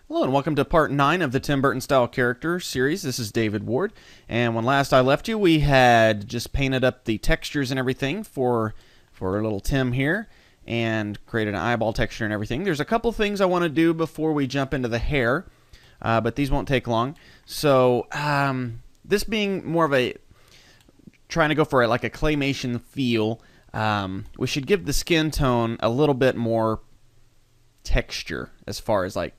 Hello and welcome to part 9 of the Tim Burton style character series. This is David Ward, and when last I left you we had just painted up the textures and everything for little Tim here and created an eyeball texture and everything. There's a couple things I want to do before we jump into the hair, but these won't take long. So this being more of a trying to go for like a claymation feel, we should give the skin tone a little bit more texture as far as like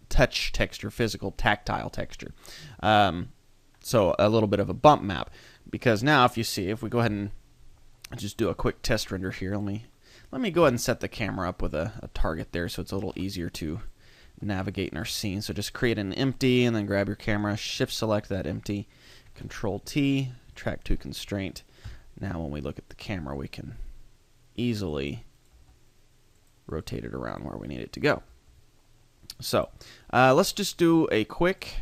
touch texture, physical, tactile texture. So a little bit of a bump map, because now if you see, if we go ahead and just do a quick test render here, let me go ahead and set the camera up with a target there so it's a little easier to navigate in our scene. So just create an empty and then grab your camera, shift select that empty, control T, track to constraint. Now when we look at the camera we can easily rotate it around where we need it to go. So let's just do a quick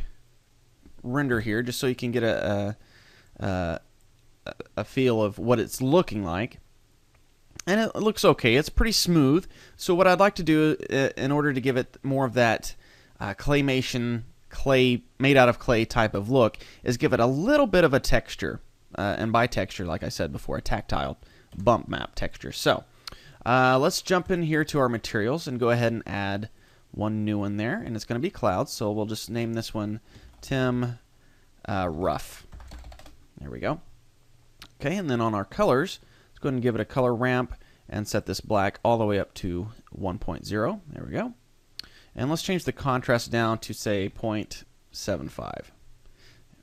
render here just so you can get a feel of what it's looking like. And it looks okay. It's pretty smooth. So what I'd like to do in order to give it more of that claymation, clay, made out of clay type of look, is give it a little bit of a texture. And by texture, like I said before, a tactile bump map texture. So let's jump in here to our materials and go ahead and add one new one there, and it's going to be clouds, so we'll just name this one Tim Rough. There we go. Okay, and then on our colors, let's go ahead and give it a color ramp and set this black all the way up to 1.0. There we go. And let's change the contrast down to, say, 0.75.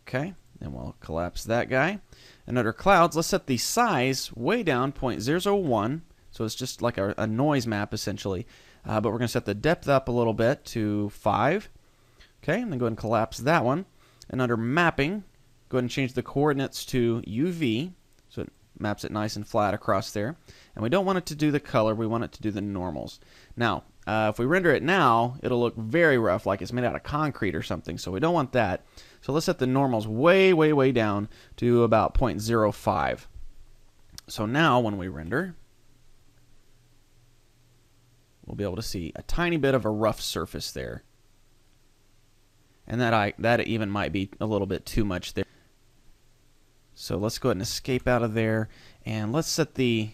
Okay, then we'll collapse that guy. And under clouds, let's set the size way down, 0.001, so it's just like a noise map, essentially. But we're going to set the depth up a little bit to 5. Okay, and then go ahead and collapse that one. And under mapping, go ahead and change the coordinates to UV, so it maps it nice and flat across there. And we don't want it to do the color, we want it to do the normals. Now, if we render it now, it'll look very rough, like it's made out of concrete or something, so we don't want that. So let's set the normals way, way, way down to about 0.05. So now, when we render, we'll be able to see a tiny bit of a rough surface there. And that even might be a little bit too much there. So let's go ahead and escape out of there, and let's set the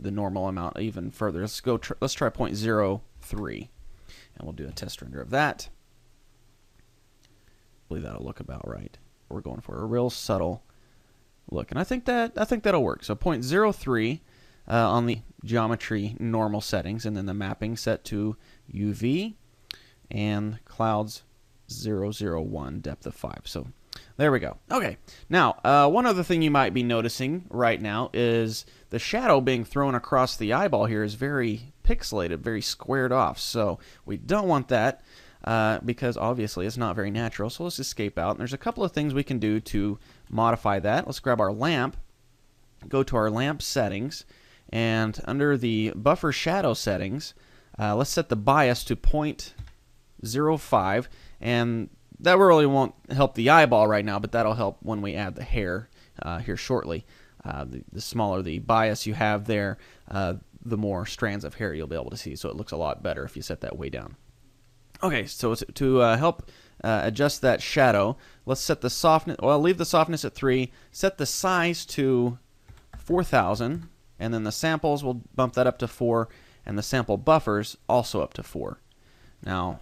normal amount even further. Let's try 0.03, and we'll do a test render of that. I believe that'll look about right. We're going for a real subtle look, and I think that'll work. So 0.03 on the geometry normal settings, and then the mapping set to UV, and clouds 001, depth of 5. So there we go. Okay, now one other thing you might be noticing right now is the shadow being thrown across the eyeball here is very pixelated, very squared off. So we don't want that because obviously it's not very natural. So let's escape out, and there's a couple of things we can do to modify that. Let's grab our lamp, go to our lamp settings, and under the buffer shadow settings, let's set the bias to 0.05, and that really won't help the eyeball right now, but that'll help when we add the hair here shortly. The smaller the bias you have there, the more strands of hair you'll be able to see, so it looks a lot better if you set that way down. Okay, so to help adjust that shadow, let's set the softness, well, leave the softness at 3, set the size to 4000, and then the samples, we'll bump that up to 4, and the sample buffers also up to 4. Now,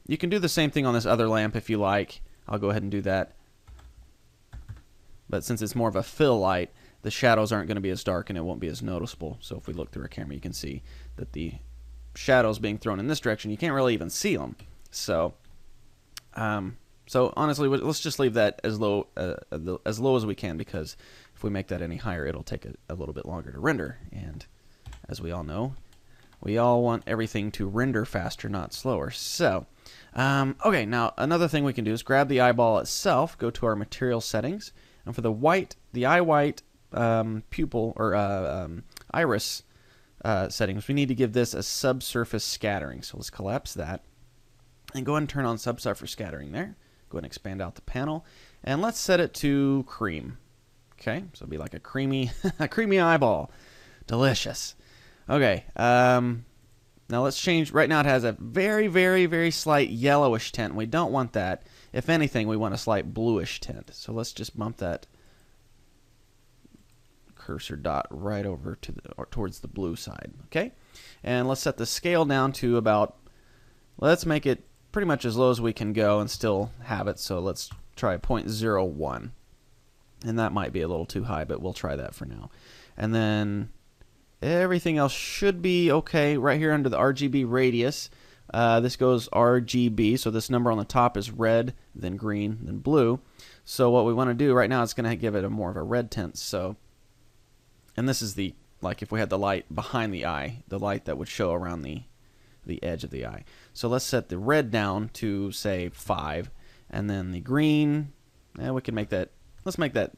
you can do the same thing on this other lamp if you like. I'll go ahead and do that. But since it's more of a fill light, the shadows aren't going to be as dark and it won't be as noticeable. So if we look through a camera, you can see that the shadows being thrown in this direction, you can't really even see them. So, honestly, let's just leave that as low as we can, because if we make that any higher, it'll take a little bit longer to render. And as we all know, we all want everything to render faster, not slower. So, okay, now another thing we can do is grab the eyeball itself, go to our material settings, and for the eye white pupil or iris settings, we need to give this a subsurface scattering. So let's collapse that, and go ahead and turn on subsurface scattering there. Go ahead and expand out the panel, and let's set it to cream. Okay, so it'll be like a creamy, a creamy eyeball. Delicious. Okay, Now let's change. Right now it has a very, very, very slight yellowish tint. We don't want that. If anything, we want a slight bluish tint. So let's just bump that cursor dot right over to the, or towards the blue side. Okay, and let's set the scale down to about, let's make it pretty much as low as we can go and still have it. So let's try 0.01, and that might be a little too high, but we'll try that for now. And then everything else should be okay. Right here under the RGB radius, this goes RGB, so this number on the top is red, then green, then blue. So what we want to do right now is going to give it a more of a red tint. So, and this is the, like if we had the light behind the eye, the light that would show around the edge of the eye. So let's set the red down to say 5, and then the green, we can make that, let's make that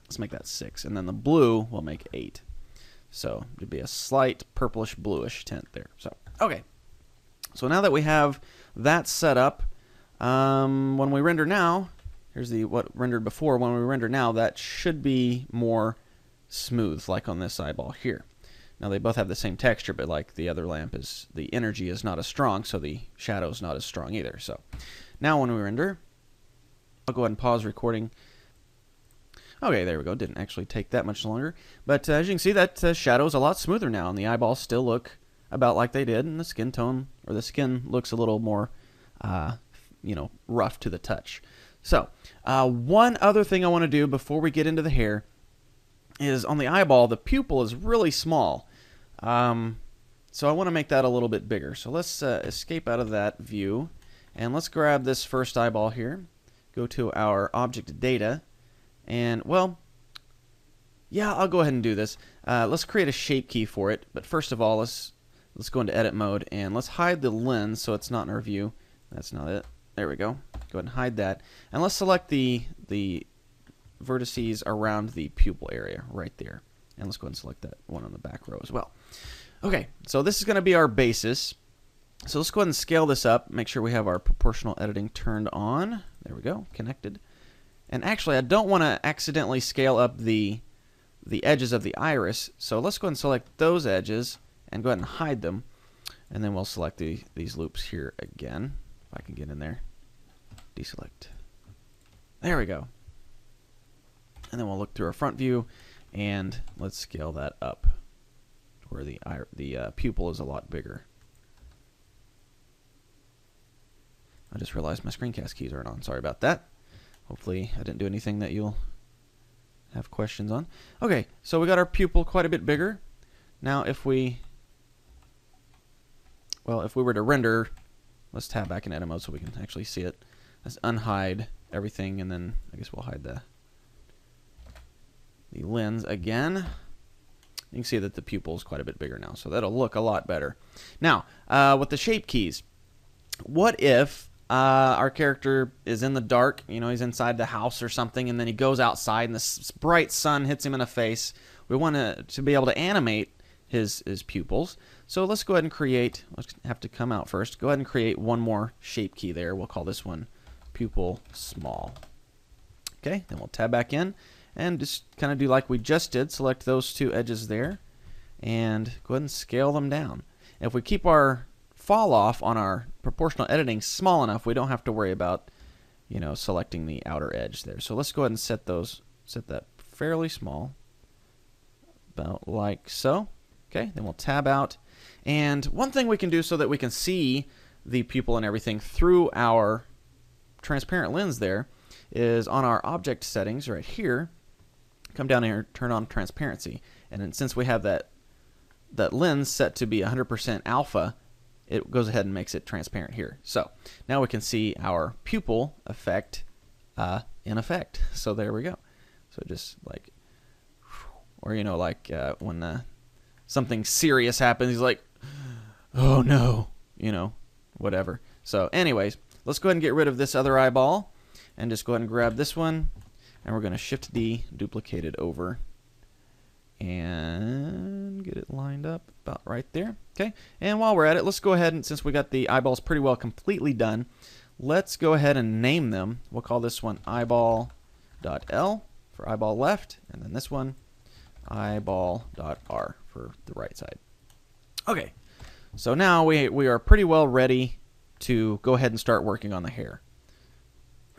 6, and then the blue we'll make 8. So it'd be a slight purplish bluish tint there. So okay, so now that we have that set up, when we render now, here's the what rendered before. When we render now, that should be more smooth, like on this eyeball here. Now they both have the same texture, but like the other lamp is, the energy is not as strong, so the shadow is not as strong either. So now when we render, I'll go ahead and pause recording. Okay, there we go. Didn't actually take that much longer. But as you can see, that shadow is a lot smoother now, and the eyeballs still look about like they did, and the skin tone, or the skin looks a little more, rough to the touch. So one other thing I want to do before we get into the hair is on the eyeball, the pupil is really small. So I want to make that a little bit bigger. So let's escape out of that view, and let's grab this first eyeball here, go to our object data, and, well, yeah, I'll go ahead and do this. Let's create a shape key for it, but first of all, let's go into edit mode, and let's hide the lens so it's not in our view. That's not it. There we go. Go ahead and hide that. And let's select the vertices around the pupil area right there. And let's go ahead and select that one on the back row as well. Okay, so this is going to be our basis. So let's go ahead and scale this up. Make sure we have our proportional editing turned on. There we go, connected. And actually, I don't want to accidentally scale up the edges of the iris. So let's go ahead and select those edges and go ahead and hide them. And then we'll select these loops here again. If I can get in there. Deselect. There we go. And then we'll look through our front view, and let's scale that up to where the pupil is a lot bigger. I just realized my screencast keys aren't on. Sorry about that. Hopefully I didn't do anything that you'll have questions on. Okay, so we got our pupil quite a bit bigger. Now if we were to render, let's tab back in edit mode so we can actually see it. Let's unhide everything, and then I guess we'll hide the lens again. You can see that the pupil is quite a bit bigger now, so that'll look a lot better. Now, with the shape keys, what if our character is in the dark, he's inside the house or something, and then he goes outside and the bright sun hits him in the face? We want to be able to animate his pupils. So let's go ahead and create, let's have to come out first, go ahead and create one more shape key there. We'll call this one pupil small. Okay, then we'll tab back in and just kind of do like we just did. Select those two edges there and go ahead and scale them down. If we keep our fall off on our proportional editing small enough, we don't have to worry about selecting the outer edge there. So let's go ahead and set that fairly small, about like so. Okay, then we'll tab out. And one thing we can do so that we can see the pupil and everything through our transparent lens there is on our object settings right here, come down here, turn on transparency. And then since we have that lens set to be 100% alpha, it goes ahead and makes it transparent here. So now we can see our pupil effect in effect. So there we go. So just like, or when something serious happens, he's like, oh no, whatever. So anyways, let's go ahead and get rid of this other eyeball and just go ahead and grab this one, and we're going to Shift D, duplicate it over, and get it lined up about right there. Okay, and while we're at it, let's go ahead and, since we got the eyeballs pretty well completely done, let's go ahead and name them. We'll call this one eyeball.L for eyeball left, and then this one eyeball.R for the right side. Okay, So now we are pretty well ready to go ahead and start working on the hair.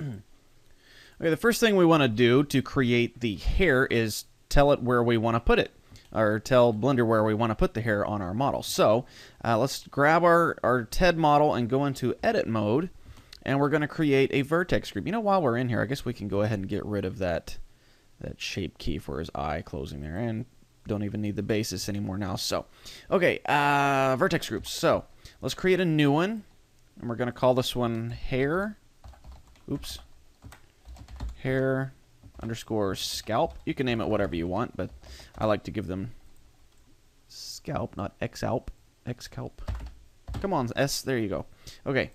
Okay, the first thing we want to do to create the hair is tell it where we want to put it, or tell Blender where we want to put the hair on our model. So let's grab our TED model and go into edit mode, and we're going to create a vertex group. You know, while we're in here, I guess we can go ahead and get rid of that shape key for his eye closing there, and don't even need the basis anymore now. So, okay, vertex groups. So let's create a new one, and we're going to call this one hair. Oops. Hair underscore scalp. You can name it whatever you want, but I like to give them scalp, not xalp. Xcalp. Come on, S. There you go. Okay.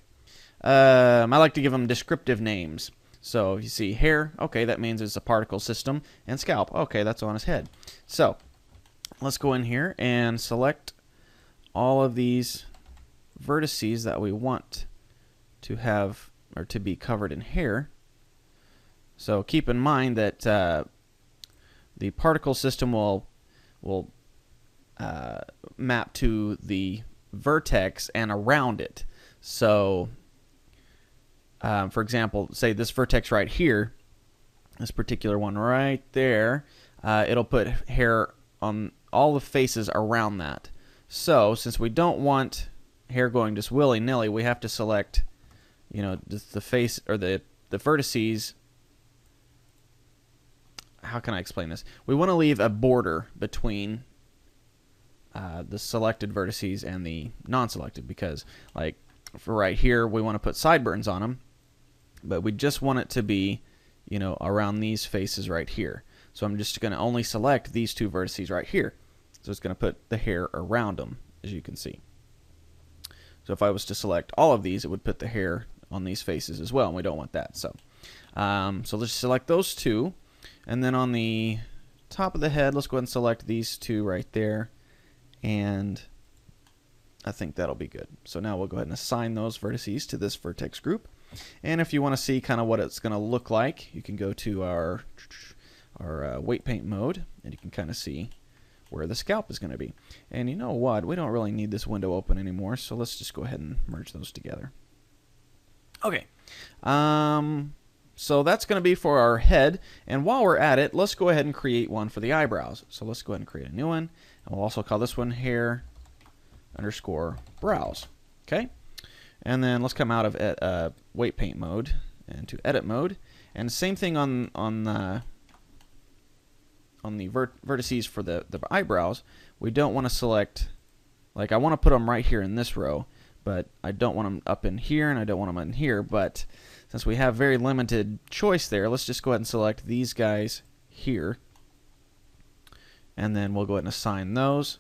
I like to give them descriptive names. So you see hair, okay, that means it's a particle system, and scalp, okay, that's on his head. So let's go in here and select all of these vertices that we want to have or to be covered in hair. So keep in mind that the particle system will map to the vertex and around it. So for example, say this vertex right here, this particular one right there, it'll put hair on all the faces around that. So since we don't want hair going just willy-nilly, we have to select, you know, the face or the vertices. How can I explain this? We want to leave a border between the selected vertices and the non-selected, because like for right here we want to put sideburns on them, but we just want it to be, you know, around these faces right here. So I'm just going to only select these two vertices right here. So it's going to put the hair around them, as you can see. So if I was to select all of these, it would put the hair on these faces as well, and we don't want that. So so let's select those two, and then on the top of the head, let's go ahead and select these two right there, and I think that'll be good. So now we'll go ahead and assign those vertices to this vertex group. And if you want to see kind of what it's going to look like, you can go to our weight paint mode, and you can kind of see where the scalp is going to be. And you know what? We don't really need this window open anymore, so let's just go ahead and merge those together. Okay. So that's going to be for our head. And while we're at it, let's go ahead and create one for the eyebrows. So let's go ahead and create a new one. And we'll also call this one hair underscore brows. Okay. And then let's come out of weight paint mode and to edit mode. And same thing on the vertices for the eyebrows. We don't want to select, like I want to put them right here in this row, but I don't want them up in here and I don't want them in here. But since we have very limited choice there, let's just go ahead and select these guys here, and then we'll go ahead and assign those.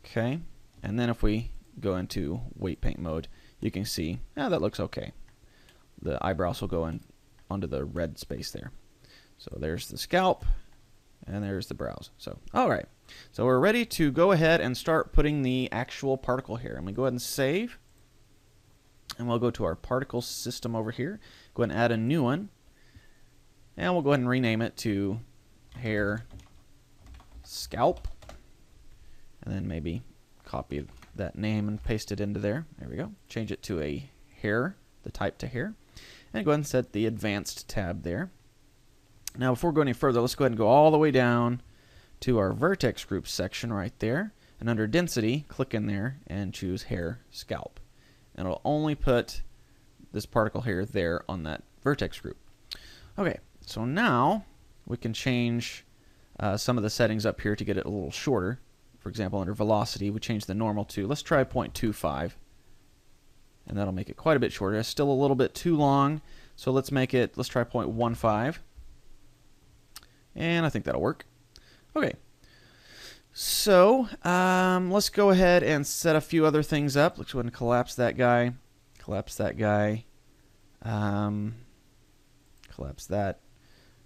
Okay, and then if we go into weight paint mode, you can see, that looks okay. The eyebrows will go in onto the red space there. So there's the scalp, and there's the brows. So, all right. So we're ready to go ahead and start putting the actual particle hair. And we go ahead and save. And we'll go to our particle system over here. Go ahead and add a new one. And we'll go ahead and rename it to hair scalp. And then maybe copy that name and paste it into there. There we go. Change it to a hair, the type to hair. And go ahead and set the advanced tab there. Now before we go any further, let's go ahead and go all the way down to our vertex group section right there. And under density, click in there and choose hair scalp. And it'll only put this particle hair there on that vertex group. Okay, so now we can change some of the settings up here to get it a little shorter. For example, under velocity, we change the normal to, let's try 0.25. And that'll make it quite a bit shorter. It's still a little bit too long, so let's try 0.15. And I think that'll work. Okay. So let's go ahead and set a few other things up. Let's go ahead and collapse that guy. Collapse that guy. Collapse that.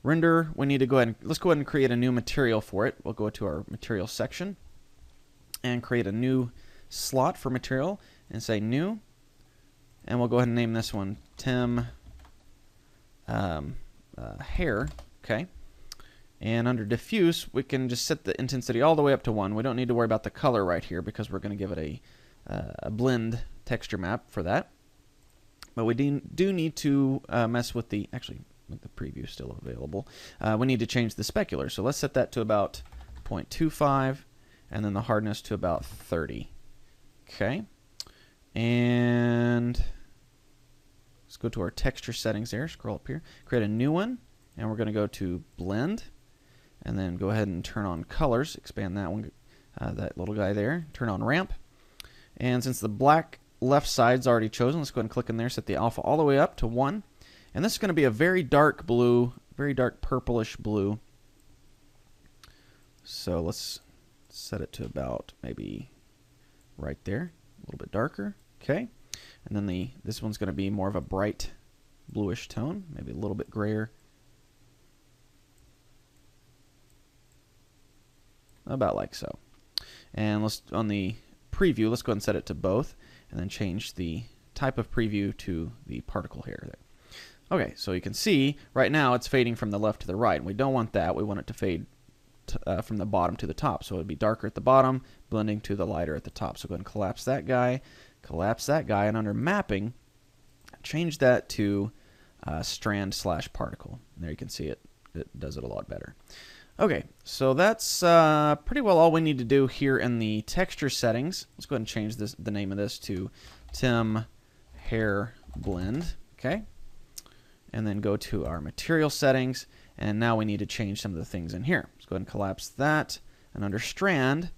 Render, we need to go ahead and, let's go ahead and create a new material for it. We'll go to our material section and create a new slot for material and say new. And we'll go ahead and name this one Tim Hair. Okay. And under diffuse, we can just set the intensity all the way up to 1. We don't need to worry about the color right here because we're going to give it a blend texture map for that. But we do need to mess with the, actually, with the preview still available, we need to change the specular. So let's set that to about 0.25, and then the hardness to about 30. Okay. And let's go to our texture settings there, scroll up here, create a new one, and we're going to go to blend, and then go ahead and turn on colors, expand that one, that little guy there, turn on ramp. And since the black left side's already chosen, let's go ahead and click in there, set the alpha all the way up to 1. And this is going to be a very dark blue, very dark purplish blue. So let's set it to about maybe right there, a little bit darker. Okay. And then this one's going to be more of a bright bluish tone, maybe a little bit grayer. About like so. And let's, on the preview, let's go ahead and set it to both, and then change the type of preview to the particle hair there. Okay, so you can see right now it's fading from the left to the right, and we don't want that. We want it to fade from the bottom to the top. So it would be darker at the bottom, blending to the lighter at the top. So go ahead and collapse that guy, and under mapping, change that to strand/particle. There you can see it does it a lot better. Okay, so that's pretty well all we need to do here in the texture settings. Let's go ahead and change the name of this to Tim Hair Blend. Okay, and then go to our material settings, and now we need to change some of the things in here. Let's go ahead and collapse that, and under strand,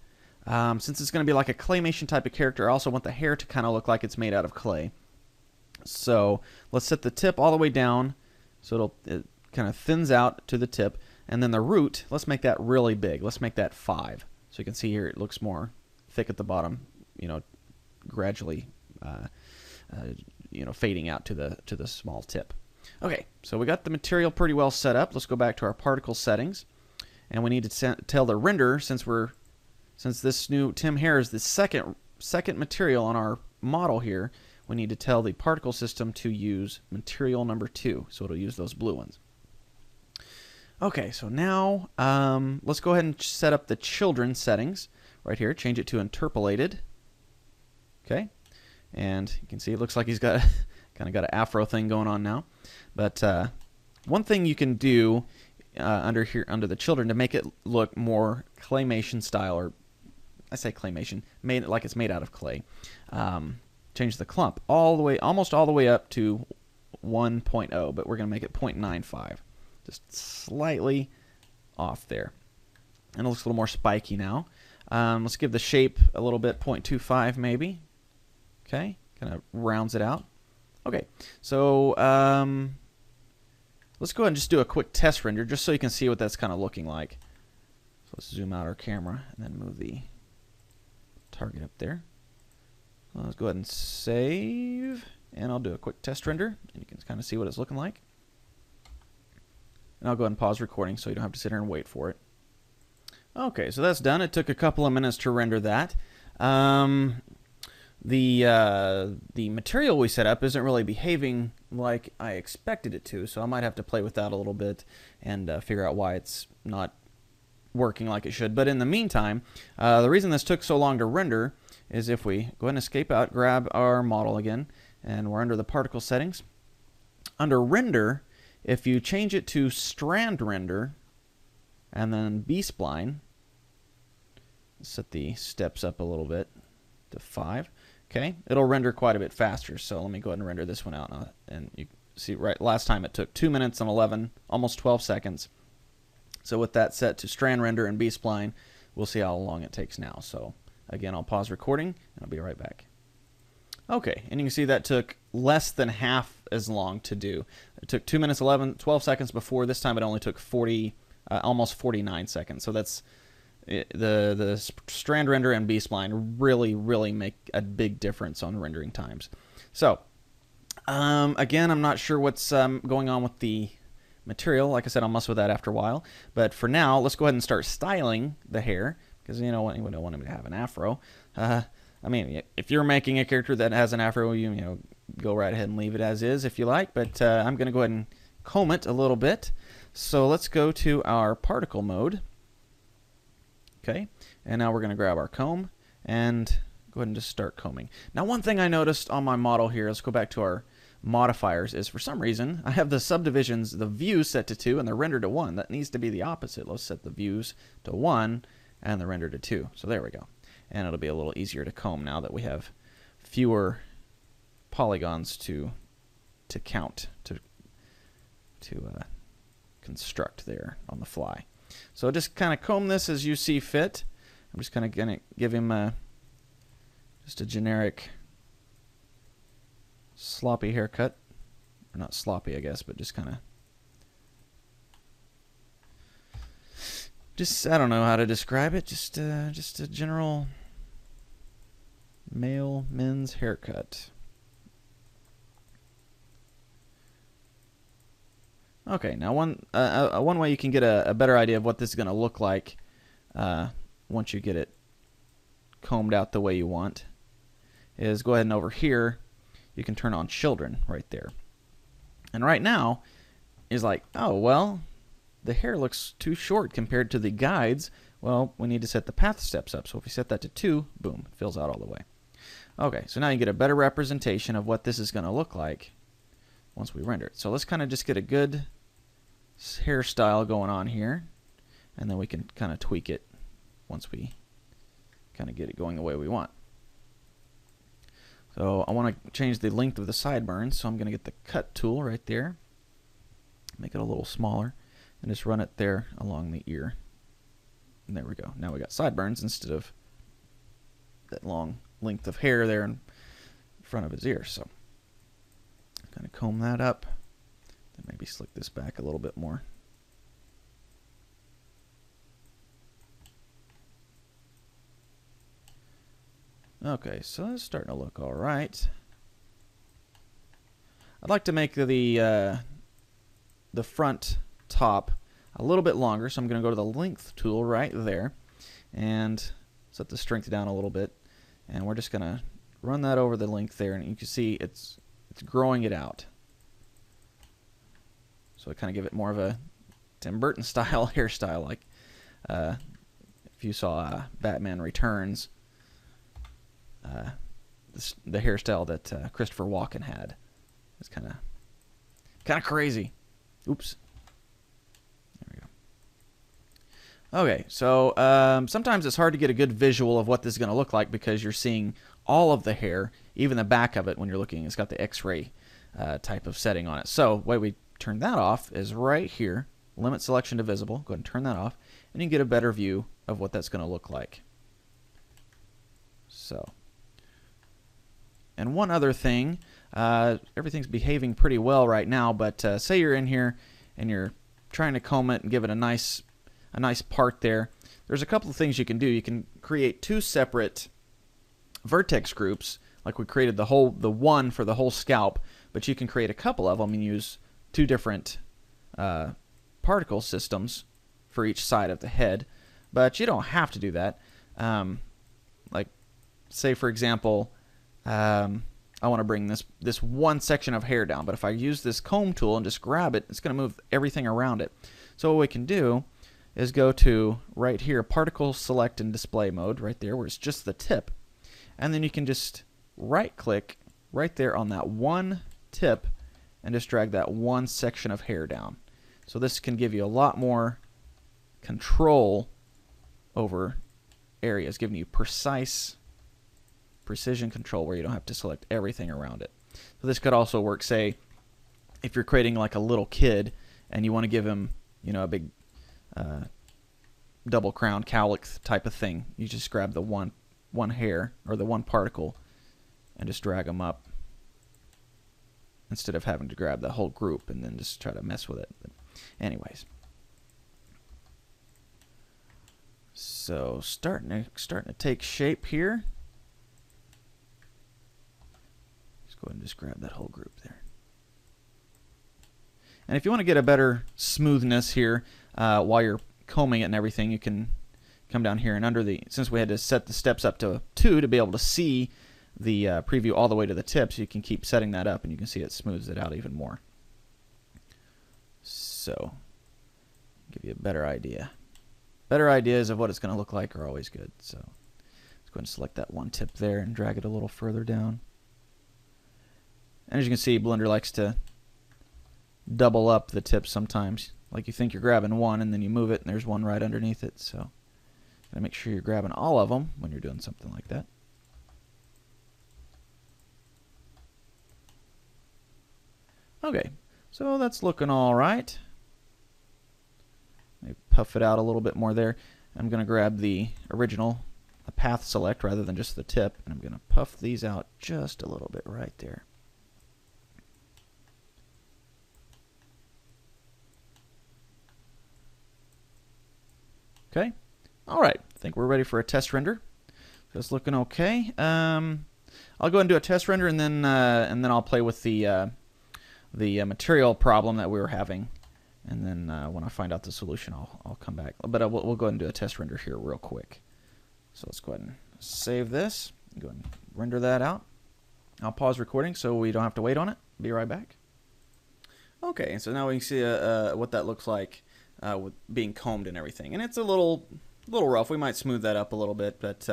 since it's going to be like a claymation type of character, I also want the hair to kind of look like it's made out of clay. So let's set the tip all the way down so it kind of thins out to the tip. And then the root, let's make that really big. Let's make that 5. So you can see here it looks more thick at the bottom, gradually, fading out to the small tip. Okay, so we got the material pretty well set up. Let's go back to our particle settings, and we need to tell the renderer, since this new Tim Hair is the second material on our model here, we need to tell the particle system to use material number 2, so it'll use those blue ones. Okay, so now let's go ahead and set up the children settings right here. Change it to interpolated. Okay, and you can see it looks like he's got kind of got an afro thing going on now. But one thing you can do under the children to make it look more claymation style, or I say claymation, made like it's made out of clay. Change the clump almost all the way up to 1.0, but we're going to make it 0.95. Just slightly off there. And it looks a little more spiky now. Let's give the shape a little bit, 0.25 maybe. Okay, kind of rounds it out. Okay, so let's go ahead and just do a quick test render just so you can see what that's kind of looking like. So let's zoom out our camera and then move the target up there. Let's go ahead and save, and I'll do a quick test render, and you can kind of see what it's looking like. And I'll go ahead and pause recording so you don't have to sit here and wait for it. Okay, so that's done. It took a couple of minutes to render that. The material we set up isn't really behaving like I expected it to, so I might have to play with that a little bit and figure out why it's not working like it should. But in the meantime, the reason this took so long to render is if we go ahead and escape out, grab our model again, and we're under the particle settings. Under render, if you change it to strand render and then B-spline, set the steps up a little bit to 5. Okay, it'll render quite a bit faster. So let me go ahead and render this one out now. And you see, right, last time it took 2 minutes and 11, almost 12 seconds. So with that set to strand render and B-spline, we'll see how long it takes now. So again, I'll pause recording and I'll be right back. Okay, and you can see that took less than half as long to do. It took 2 minutes 12 seconds before. This time it only took almost 49 seconds. So that's the strand render and B-spline really make a big difference on rendering times. So again, I'm not sure what's going on with the material. Like I said, I'll mess with that after a while. But for now, let's go ahead and start styling the hair, because we don't want him to have an afro. I mean, if you're making a character that has an afro, you go right ahead and leave it as is if you like. But I'm going to go ahead and comb it a little bit. So let's go to our particle mode. Okay, and now we're going to grab our comb and go go ahead and just start combing. Now, one thing I noticed on my model here, let's go back to our modifiers, is for some reason I have the subdivisions, the views set to 2 and the render to 1. That needs to be the opposite. Let's set the views to 1 and the render to 2. So there we go. And it'll be a little easier to comb now that we have fewer polygons to count, to construct there on the fly. So just kind of comb this as you see fit. I'm just kind of going to give him just a generic sloppy haircut. Or not sloppy, I guess, but just kind of... I don't know how to describe it. Just a general men's haircut. Okay, now one way you can get a better idea of what this is going to look like once you get it combed out the way you want is go ahead and over here you can turn on children right there. And right now is like, oh, well, the hair looks too short compared to the guides. Well, we need to set the path steps up. So if we set that to 2, boom, it fills out all the way. Okay, so now you get a better representation of what this is going to look like once we render it. So let's kind of just get a good hairstyle going on here, and then we can kind of tweak it once we kind of get it going the way we want. So I want to change the length of the sideburns, so I'm going to get the cut tool right there, make it a little smaller, and just run it there along the ear. And there we go. Now we got sideburns instead of that long length of hair there in front of his ear. So kind of comb that up, then maybe slick this back a little bit more. Okay, so it's starting to look all right. I'd like to make the front top a little bit longer, so I'm going to go to the length tool right there and set the strength down a little bit, and we're just going to run that over the length there, and you can see it's growing it out. So I kind of give it more of a Tim Burton style hairstyle, like if you saw Batman Returns, the hairstyle that Christopher Walken had. It's kind of crazy. Oops. There we go. Okay, so sometimes it's hard to get a good visual of what this is going to look like because you're seeing all of the hair, even the back of it when you're looking. It's got the X-ray type of setting on it. So the way we turn that off is right here. Limit selection to visible. Go ahead and turn that off, and you can get a better view of what that's going to look like. So, and one other thing, everything's behaving pretty well right now, but say you're in here and you're trying to comb it and give it a nice part there. There's a couple of things you can do. You can create 2 separate vertex groups, like we created the one for the whole scalp, but you can create a couple of them and use 2 different particle systems for each side of the head. But you don't have to do that. Like, say for example, I want to bring this one section of hair down, but if I use this comb tool and just grab it, it's going to move everything around it. So what we can do is go to right here, particle select and display mode, right there where it's just the tip, and then you can just right click right there on that one tip and just drag that one section of hair down. So this can give you a lot more control over areas, giving you precision control where you don't have to select everything around it. So this could also work, say, if you're creating like a little kid and you want to give him, a big double crown cowlick type of thing. You just grab the one hair or the one particle and just drag them up instead of having to grab the whole group and then just try to mess with it. But anyways, so starting to take shape here. Go ahead and just grab that whole group there. And if you want to get a better smoothness here while you're combing it and everything, you can come down here and since we had to set the steps up to 2 to be able to see the preview all the way to the tips, you can keep setting that up and you can see it smooths it out even more. So, give you a better idea. Better ideas of what it's going to look like are always good. So, let's Let's go ahead and select that one tip there and drag it a little further down. And as you can see, Blender likes to double up the tips sometimes. Like you think you're grabbing one and then you move it and there's one right underneath it. So gotta make sure you're grabbing all of them when you're doing something like that. Okay, so that's looking all right. Let me puff it out a little bit more there. I'm going to grab the original path select rather than just the tip, and I'm going to puff these out just a little bit right there. Okay, all right. I think we're ready for a test render. So it's looking okay. I'll go ahead and do a test render, and then I'll play with the material problem that we were having, and then when I find out the solution, I'll come back. But we'll go ahead and do a test render here real quick. So let's go ahead and save this. Go ahead and render that out. I'll pause recording so we don't have to wait on it. Be right back. Okay, so now we can see what that looks like with being combed and everything, and it's a little rough. We might smooth that up a little bit, but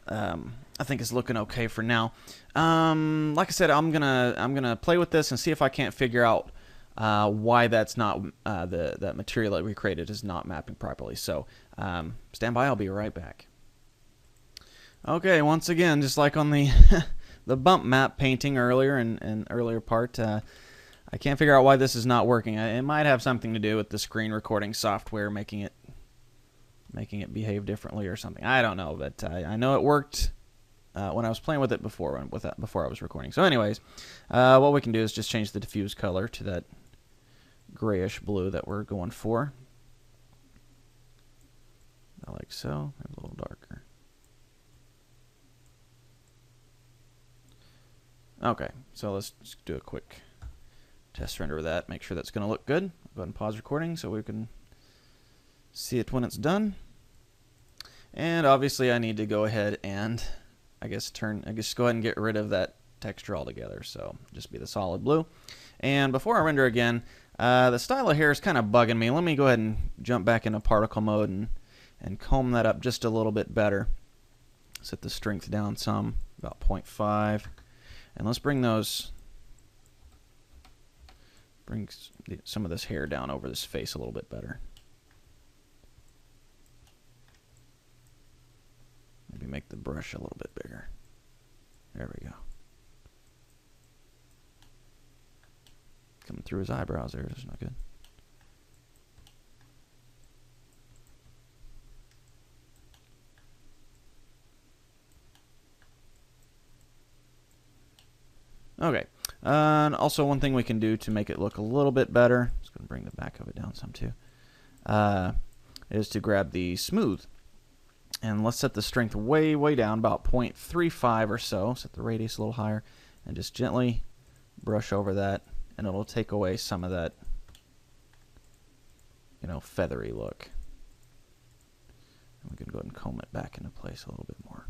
I think it's looking okay for now. Like I said, I'm gonna play with this and see if I can't figure out why that's not that material that we created is not mapping properly. So stand by. I'll be right back. Okay, once again, just like on the the bump map painting earlier in earlier part, I can't figure out why this is not working. It might have something to do with the screen recording software making it behave differently or something. I don't know, but I know it worked when I was playing with it before I was recording. So anyways, what we can do is just change the diffuse color to that grayish blue that we're going for. Like so, maybe a little darker. Okay, so let's just do a quick test render of that. Make sure that's going to look good. Go ahead and pause recording so we can see it when it's done. And obviously I need to go ahead and I guess go ahead and get rid of that texture altogether. So just be the solid blue. And before I render again, the style of hair is kind of bugging me. Let me go ahead and jump back into particle mode and comb that up just a little bit better. Set the strength down some, about 0.5. And let's bring some of this hair down over this face a little bit better. Maybe make the brush a little bit bigger. There we go. Coming through his eyebrows there is not good. Okay, and also one thing we can do to make it look a little bit better, just going to bring the back of it down some too, is to grab the smooth. And let's set the strength way, way down, about 0.35 or so. Set the radius a little higher, and just gently brush over that, and it'll take away some of that, feathery look. And we can go ahead and comb it back into place a little bit more.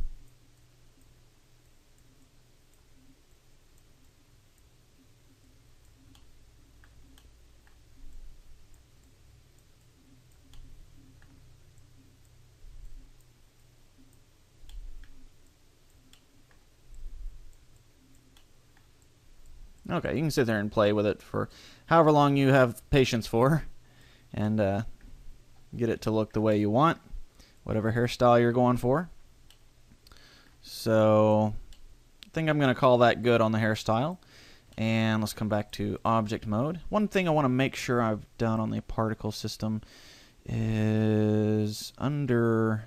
Okay, you can sit there and play with it for however long you have patience for, and get it to look the way you want, whatever hairstyle you're going for. So I think I'm going to call that good on the hairstyle. And let's come back to object mode. One thing I want to make sure I've done on the particle system is under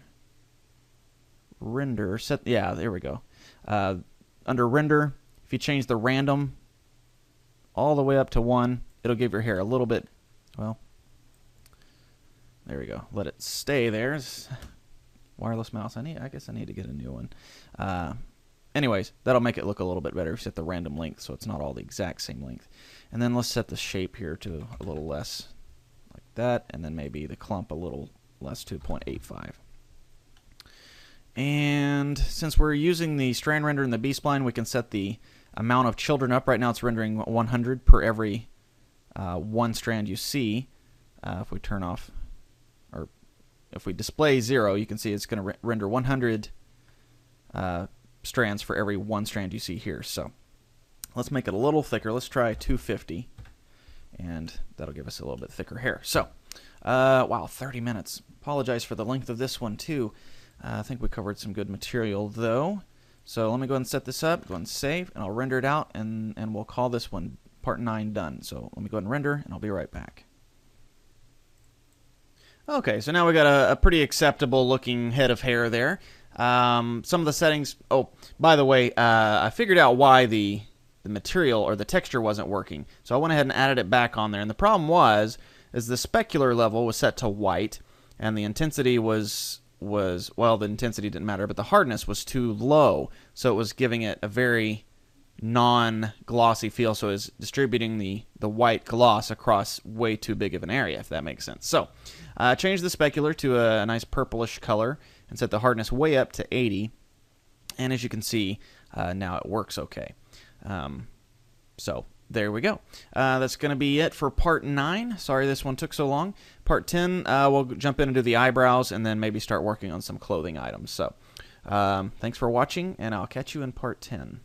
render, there we go. Under render, if you change the random all the way up to 1, it'll give your hair a little bit, well, there we go. Let it stay there. Wireless mouse. I guess I need to get a new one. Anyways, that'll make it look a little bit better if you set the random length so it's not all the exact same length. And then let's set the shape here to a little less like that, and then maybe the clump a little less to 0.85. And since we're using the strand render and the B-spline, we can set the amount of children up. Right now it's rendering 100 per every one strand you see. If we turn off, or if we display 0, you can see it's going to render 100 strands for every one strand you see here. So let's make it a little thicker. Let's try 250, and that'll give us a little bit thicker hair. So, wow, 30 minutes. Apologize for the length of this one, too. I think we covered some good material, though. So let me go ahead and set this up, go ahead and save, and I'll render it out, and we'll call this one Part 9 done. So let me go ahead and render, and I'll be right back. Okay, so now we got a pretty acceptable looking head of hair there. Some of the settings, oh, by the way, I figured out why the material or the texture wasn't working. So I went ahead and added it back on there, and the problem is the specular level was set to white, and the intensity was well, the intensity didn't matter, but the hardness was too low, so it was giving it a very non-glossy feel, so it was distributing the white gloss across way too big of an area, if that makes sense. So change the specular to a nice purplish color and set the hardness way up to 80, and as you can see, now it works okay. So there we go. That's going to be it for Part 9. Sorry this one took so long. Part 10, we'll jump in and do the eyebrows and then maybe start working on some clothing items. So thanks for watching, and I'll catch you in Part 10.